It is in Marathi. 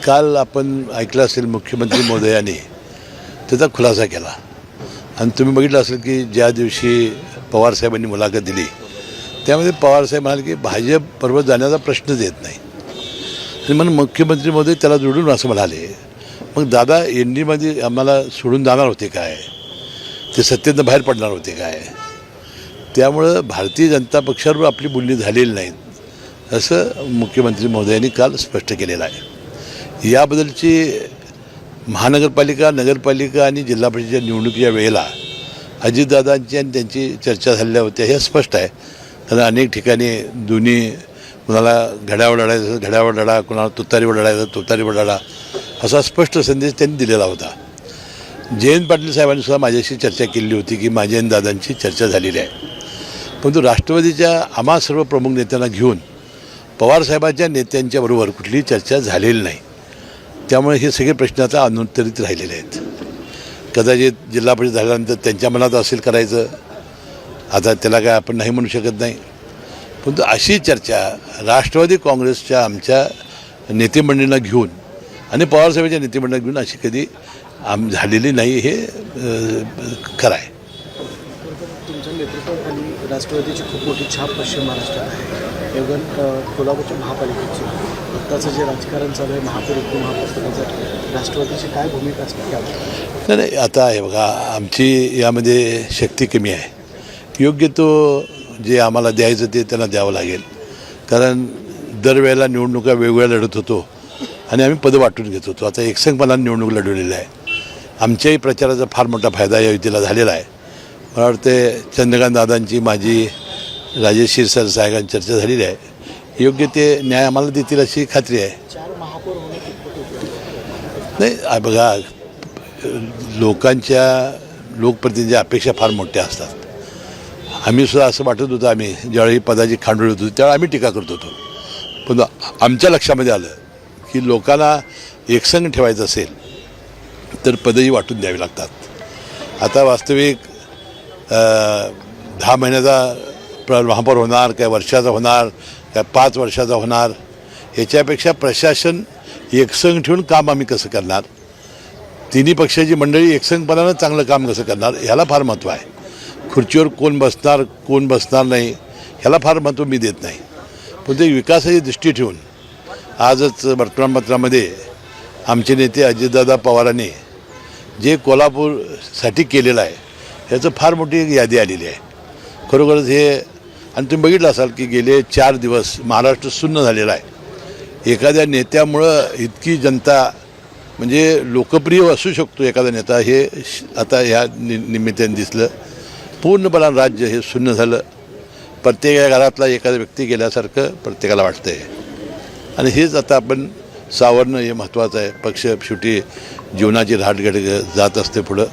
काल आपण ऐकलं असेल मुख्यमंत्री महोदयांनी त्याचा खुलासा केला आणि तुम्ही बघितलं असेल की ज्या दिवशी पवारसाहेबांनी मुलाखत दिली त्यामध्ये पवारसाहेब म्हणाले की भाजपबरोबर जाण्याचा प्रश्नच येत नाही आणि म्हणून मुख्यमंत्री महोदय त्याला जोडून असं म्हणाले मग दादा एनडीमध्ये आम्हाला सोडून जाणार होते काय, ते सत्तेतनं बाहेर पडणार होते काय. त्यामुळं भारतीय जनता पक्षावर आपली बोलणी झालेली नाहीत असं मुख्यमंत्री महोदयांनी काल स्पष्ट केलेलं आहे. याबद्दलची महानगरपालिका, नगरपालिका आणि जिल्हा परिषदेच्या निवडणुकीच्या वेळेला अजितदादांची आणि त्यांची चर्चा झालेल्या होत्या हे स्पष्ट आहे. कारण अनेक ठिकाणी दोन्ही कुणाला घड्यावर लढायचं घड्यावर लढा, कुणाला तुतारीवर लढायचं तुतारीवर लढा असा स्पष्ट संदेश त्यांनी दिलेला होता. जयंत पाटील साहेबांनी सुद्धा माझ्याशी चर्चा केलेली होती की माझी आणि दादांची चर्चा झालेली आहे. परंतु राष्ट्रवादीच्या आम्हा सर्व प्रमुख नेत्यांना घेऊन पवारसाहेबांच्या नेत्यांच्याबरोबर कुठलीही चर्चा झालेली नाही. त्यामुळे हे सगळे प्रश्न आता अनुत्तरित राहिलेले आहेत. कदाचित जिल्हा परिषद झाल्यानंतर त्यांच्या मनात असेल करायचं, आता त्याला काय आपण नाही म्हणू शकत नाही. परंतु अशी चर्चा राष्ट्रवादी काँग्रेसच्या आमच्या नेतेमंडळींना घेऊन आणि पवारसाहेबांच्या नेतेमंडळाला घेऊन अशी कधी झालेली नाही हे खरं आहे. तुमच्या नेतृत्वाखाली राष्ट्रवादीची खूप मोठी छाप पश्चिम महाराष्ट्रात आहे. एवढं कोल्हापूरच्या महापालिकेची आत्ताचं जे राजकारण चालू आहे महापौर उपमहापौरपदासाठी राष्ट्रवादीची काय भूमिका असते? नाही आता आहे बघा, आमची यामध्ये शक्ती कमी आहे. योग्य तो जे आम्हाला द्यायचं ते त्यांना द्यावं लागेल. कारण दरवेळेला निवडणुका वेगवेगळ्या लढत होतो आणि आम्ही पदं वाटून घेत होतो. आता एकसंघपणाने निवडणूक लढवलेली आहे. आमच्याही प्रचाराचा फार मोठा फायदा या युतीला झालेला आहे. मला वाटते चंद्रकांत दादांची माझी राजेश क्षीरसागर साहेबांची चर्चा झालेली आहे. योग्य ते न्याय आम्हाला देतील अशी खात्री आहे. 4 महापौर होणे कितपत नाही बघा, लोकप्रतिनिधीच्या अपेक्षा फार मोठ्या असतात. आम्ही सुद्धा असं वाटत होतं, आम्ही ज्यावेळी पदाची खांडोळी होतो त्यावेळी आम्ही टीका करत होतो. पण आमच्या लक्षामध्ये आलं की लोकांना एकसंघ ठेवायचं असेल तर पदही वाटून द्यावी लागतात. आता वास्तविक 10 महिन्याचा महापौर होणार काय वर्षाचा होणार काय 5 वर्षाचा होणार याच्यापेक्षा प्रशासन एकसंघ ठेवून काम आम्ही कसं करणार, तिन्ही पक्षाची मंडळी एकसंघपणानं चांगलं काम कसं करणार ह्याला फार महत्त्व आहे. खुर्चीवर कोण बसणार नाही ह्याला फार महत्त्व मी देत नाही. पण ते विकासाची दृष्टी ठेवून आजच वर्तमानपत्रामध्ये आमचे नेते अजितदादा पवारांनी जे कोल्हापूरसाठी केलेलं आहे ह्याचं फार मोठी यादी आलेली आहे. खरोखरच हे आणि तुम्ही बघितलं असाल की गेले 4 दिवस महाराष्ट्र सुन्न झालेला आहे. एखाद्या नेत्यामुळं इतकी जनता म्हणजे लोकप्रिय असू शकतो एखादा नेता हे आता ह्या निमित्ताने दिसलं. पूर्णपणे राज्य हे शून्य झालं. प्रत्येक घरातला एखादा व्यक्ती गेल्यासारखं प्रत्येकाला वाटतं आहे आणि हेच आता आपण सावरणं हे महत्त्वाचं आहे. पक्ष शेवटी जीवनाची राहटघाट जात असते पुढं.